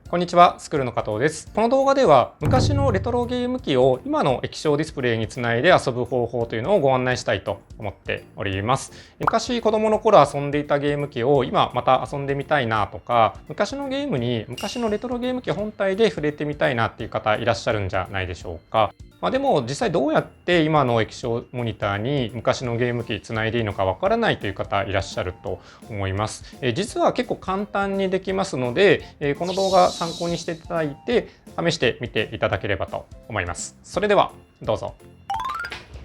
こんにちは、スクールの加藤です。この動画では昔のレトロゲーム機を今の液晶ディスプレイにつないで遊ぶ方法というのをご案内したいと思っております。昔子供の頃遊んでいたゲーム機を今また遊んでみたいなとか、昔のゲームに昔のレトロゲーム機本体で触れてみたいなっていう方いらっしゃるんじゃないでしょうか。でも実際どうやって今の液晶モニターに昔のゲーム機つないでいいのかわからないという方いらっしゃると思います。実は結構簡単にできますので、この動画参考にしていただいて試してみていただければと思います。それではどうぞ。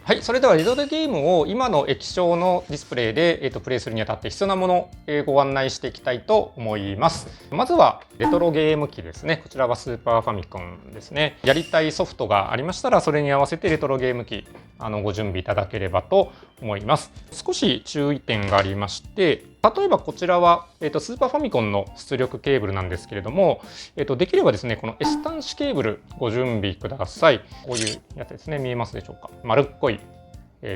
はい、それではレトロゲームを今の液晶のディスプレイで、プレイするにあたって必要なものを、ご案内していきたいと思います。まずはレトロゲーム機ですね。こちらはスーパーファミコンですね。やりたいソフトがありましたらそれに合わせてレトロゲーム機ご準備いただければと思います。少し注意点がありまして、例えばこちらは、スーパーファミコンの出力ケーブルなんですけれども、できればですねこの S 端子ケーブルご準備ください。こういうやつですね。見えますでしょうか。丸っこい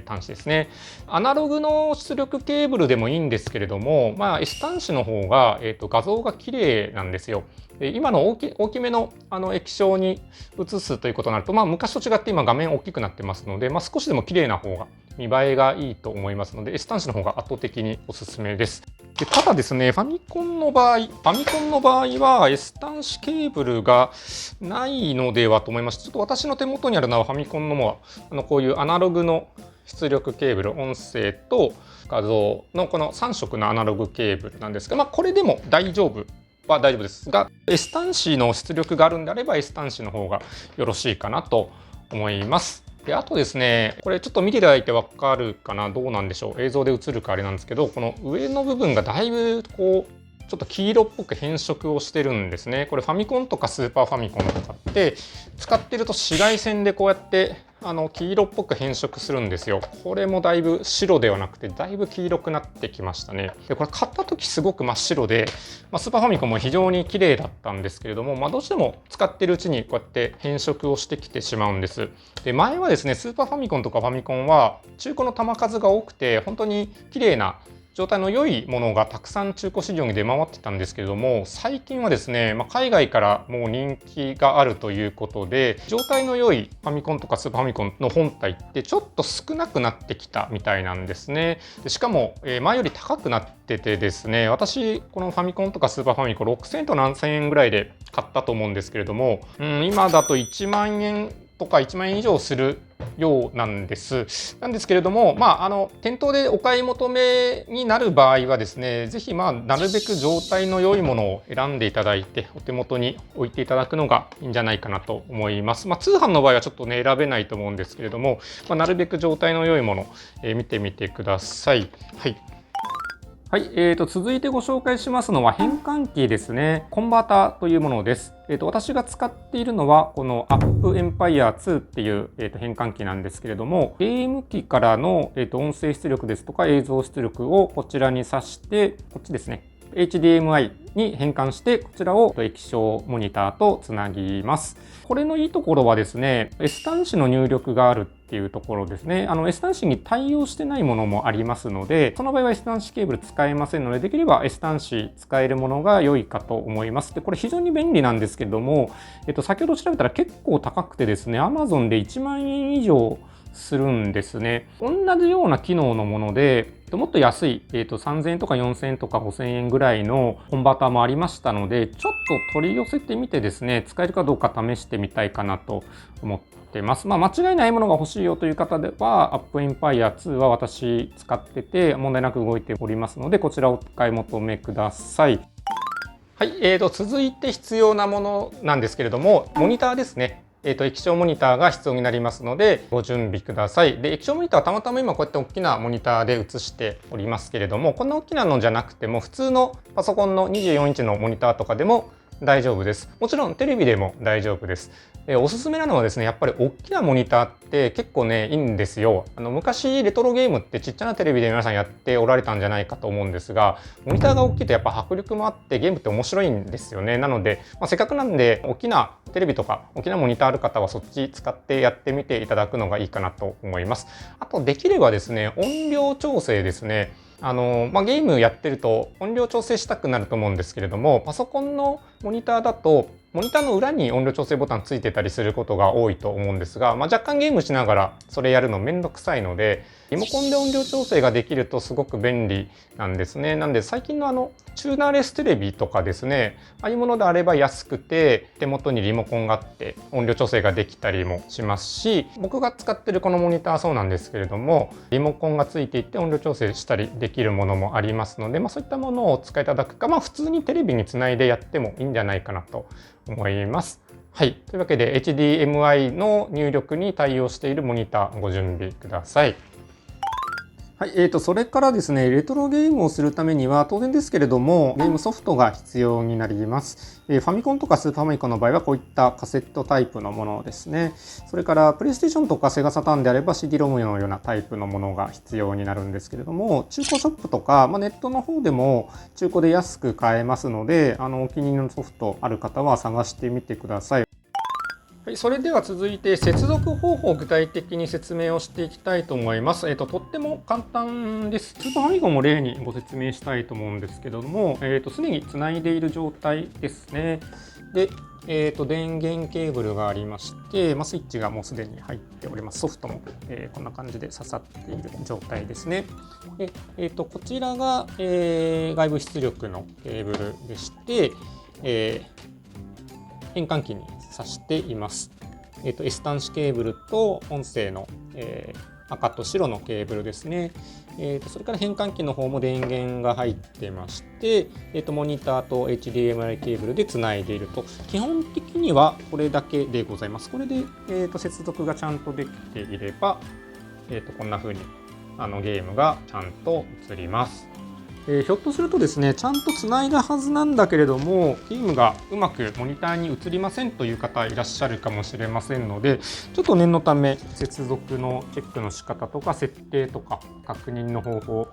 端子ですね。アナログの出力ケーブルでもいいんですけれども、S 端子の方が、画像が綺麗なんですよ。今の大きめの液晶に映すということになると、昔と違って今画面大きくなってますので、少しでも綺麗な方が見栄えがいいと思いますので S 端子の方が圧倒的におすすめです。ただですね、ファミコンの場合は S 端子ケーブルがないのではと思います。ちょっと私の手元にあるのはファミコンのもこういうアナログの出力ケーブル、音声と画像のこの3色のアナログケーブルなんですが、これでも大丈夫ですが、 S 端子の出力があるんであれば S 端子の方がよろしいかなと思います。で、あとですね、これちょっと見ていただいてわかるかな、どうなんでしょう、映像で映るかあれなんですけど、この上の部分がだいぶこうちょっと黄色っぽく変色をしてるんですね。これファミコンとかスーパーファミコンとかって使ってると紫外線でこうやって黄色っぽく変色するんですよ。これもだいぶ白ではなくてだいぶ黄色くなってきましたね。でこれ買った時すごく真っ白で、スーパーファミコンも非常に綺麗だったんですけれども、どうしても使ってるうちにこうやって変色をしてきてしまうんです。で前はですねスーパーファミコンとかファミコンは中古の弾数が多くて本当に綺麗な状態の良いものがたくさん中古市場に出回ってたんですけれども、最近はですね、海外からもう人気があるということで状態の良いファミコンとかスーパーファミコンの本体ってちょっと少なくなってきたみたいなんですね。でしかも前より高くなっててですね、私このファミコンとかスーパーファミコン6000と7000円ぐらいで買ったと思うんですけれども、今だと1万円とか1万円以上するようなんです。なんですけれども、店頭でお買い求めになる場合はですね、ぜひなるべく状態の良いものを選んでいただいてお手元に置いていただくのがいいんじゃないかなと思います。通販の場合はちょっとね選べないと思うんですけれども、なるべく状態の良いものを見てみてください。はい、続いてご紹介しますのは変換器ですね。コンバーターというものです。私が使っているのはこの Up Empire 2っていう、変換器なんですけれども、ゲーム機からの、音声出力ですとか映像出力をこちらに挿して、こっちですね。HDMI に変換してこちらを液晶モニターとつなぎます。これのいいところはですね、S 端子の入力があるっていうところですね。S 端子に対応してないものもありますので、その場合は S 端子ケーブル使えませんので、できれば S 端子使えるものが良いかと思います。で、これ非常に便利なんですけれども、先ほど調べたら結構高くてですね、Amazon で1万円以上するんですね。同じような機能のものでもっと安い、3000円とか4000円とか5000円ぐらいのコンバーターもありましたので、ちょっと取り寄せてみてですね、使えるかどうか試してみたいかなと思ってます。間違いないものが欲しいよという方では Up Empire 2は私使ってて問題なく動いておりますので、こちらをお買い求めください。はい、続いて必要なものなんですけれども、モニターですね。液晶モニターが必要になりますのでご準備ください。で、液晶モニターはたまたま今こうやって大きなモニターで映しておりますけれども、こんな大きなのじゃなくても普通のパソコンの24インチのモニターとかでも大丈夫です。もちろんテレビでも大丈夫です。おすすめなのはですね、やっぱり大きなモニターって結構ねいいんですよ。昔レトロゲームってちっちゃなテレビで皆さんやっておられたんじゃないかと思うんですが、モニターが大きいとやっぱ迫力もあってゲームって面白いんですよね。なので、せっかくなんで大きなテレビとか大きなモニターある方はそっち使ってやってみていただくのがいいかなと思います。あとできればですね、音量調整ですね。ゲームやってると音量調整したくなると思うんですけれども、パソコンのモニターだとモニターの裏に音量調整ボタンついてたりすることが多いと思うんですが、若干ゲームしながらそれやるのめんどくさいので、リモコンで音量調整ができるとすごく便利なんですね。なんで最近のチューナーレステレビとかですね、ああいうものであれば安くて手元にリモコンがあって音量調整ができたりもしますし、僕が使ってるこのモニターはそうなんですけれども、リモコンがついていて音量調整したりできるものもありますので、そういったものをお使いいただくか、普通にテレビにつないでやってもいいんじゃないかなと思います。はい。というわけで HDMI の入力に対応しているモニターご準備ください。はい、それからですね、レトロゲームをするためには当然ですけれども、ゲームソフトが必要になります。ファミコンとかスーパーファミコンの場合はこういったカセットタイプのものですね。それからプレイステーションとかセガサターンであれば CD-ROM のようなタイプのものが必要になるんですけれども、中古ショップとか、ネットの方でも中古で安く買えますので、お気に入りのソフトある方は探してみてください。はい、それでは続いて接続方法を具体的に説明をしていきたいと思います。とっても簡単です。スーパーファミコンも例にご説明したいと思うんですけども、すでにつないでいる状態ですね。で、電源ケーブルがありまして、スイッチがもうすでに入っております。ソフトも、こんな感じで刺さっている状態ですね。で、こちらが、外部出力のケーブルでして、変換器に挿しています。S 端子ケーブルと音声の、赤と白のケーブルですね。それから変換器の方も電源が入ってまして、モニターと HDMI ケーブルでつないでいると。基本的にはこれだけでございます。これで、接続がちゃんとできていれば、こんな風にゲームがちゃんと映ります。ひょっとするとですね、ちゃんとつないだはずなんだけれども、ゲームがうまくモニターに映りませんという方いらっしゃるかもしれませんので、ちょっと念のため接続のチェックの仕方とか設定とか確認の方法を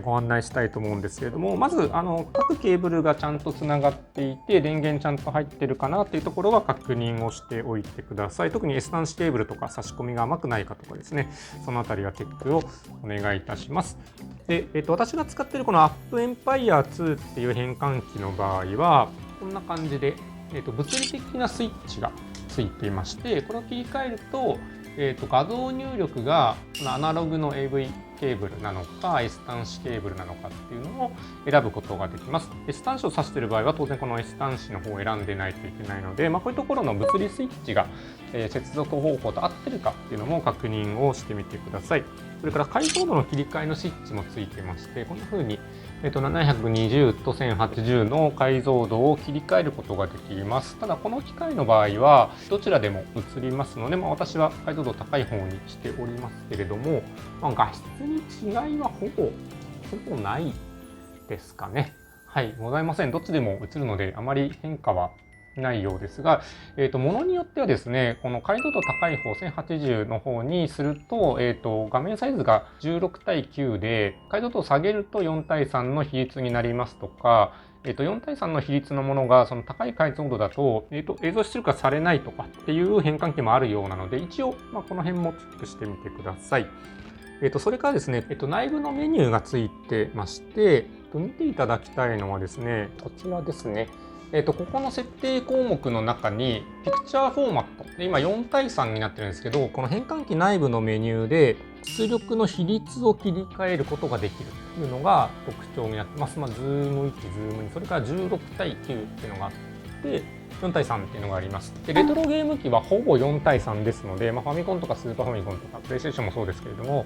ご案内したいと思うんですけれども、まず各ケーブルがちゃんとつながっていて、電源ちゃんと入ってるかなというところは確認をしておいてください。特に S 端子ケーブルとか差し込みが甘くないかとかですね、そのあたりはチェックをお願いいたします。で、私が使っているこの Up Empire 2っていう変換器の場合はこんな感じで、物理的なスイッチがついていまして、これを切り替えると、画像入力がこのアナログの AV ケーブルなのか S 端子ケーブルなのかっていうのを選ぶことができます。S 端子を指している場合は当然この S 端子の方を選んでないといけないので、こういうところの物理スイッチが接続方法と合ってるかっていうのも確認をしてみてください。それから解像度の切り替えのスイッチもついてまして、こんな風に720と1080の解像度を切り替えることができます。ただこの機械の場合はどちらでも映りますので、私は解像度高い方にしておりますけれども、画質に違いはほぼないですかね。はい、ございません。どっちでも映るのであまり変化はないようですが、ものによってはですね、この解像度高い方1080の方にすると、画面サイズが16対9で解像度を下げると4対3の比率になりますとか、4対3の比率のものがその高い解像度だと、映像出力がされないとかっていう変換器もあるようなので、一応、この辺もチェックしてみてください。それからですね、内部のメニューがついてまして、見ていただきたいのはですね、こちらですね。ここの設定項目の中にピクチャーフォーマットで今4対3になってるんですけど、この変換器内部のメニューで出力の比率を切り替えることができるというのが特徴になってます。ズーム1、ズーム2、それから16対9っていうのがあって4対3っていうのがあります。でレトロゲーム機はほぼ4対3ですので、ファミコンとかスーパーファミコンとかプレイステーションもそうですけれども、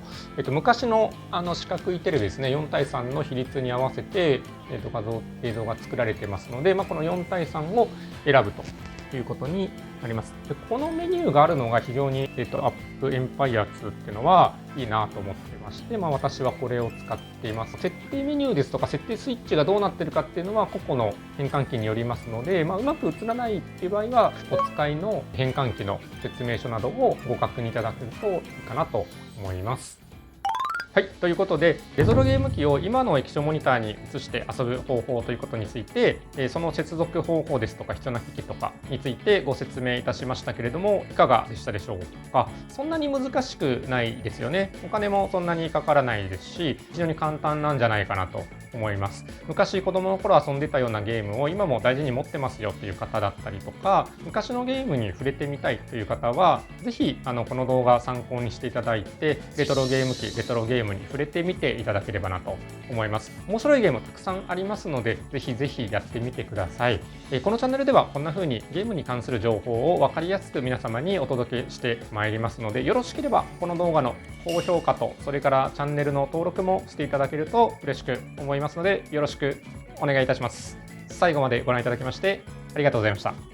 昔の四角いテレビですね、4対3の比率に合わせて、映像が作られてますので、この4対3を選ぶということになります。でこのメニューがあるのが非常に、Up Empire 2っていうのはいいなと思ってまして、私はこれを使っています。設定メニューですとか設定スイッチがどうなってるかっていうのは個々の変換器によりますので、うまく映らないっていう場合はお使いの変換器の説明書などをご確認いただけるといいかなと思います。はい、ということで、レトロゲーム機を今の液晶モニターに移して遊ぶ方法ということについて、その接続方法ですとか必要な機器とかについてご説明いたしましたけれども、いかがでしたでしょうか。そんなに難しくないですよね。お金もそんなにかからないですし、非常に簡単なんじゃないかなと思います。昔子供の頃遊んでたようなゲームを今も大事に持ってますよっていう方だったりとか、昔のゲームに触れてみたいという方は、ぜひこの動画参考にしていただいて、レトロゲーム機、レトロゲームに触れてみていただければなと思います。面白いゲームたくさんありますので、ぜひぜひやってみてください。このチャンネルではこんな風にゲームに関する情報を分かりやすく皆様にお届けしてまいりますので、よろしければこの動画の高評価と、それからチャンネルの登録もしていただけると嬉しく思いますので、よろしくお願いいたします。最後までご覧いただきましてありがとうございました。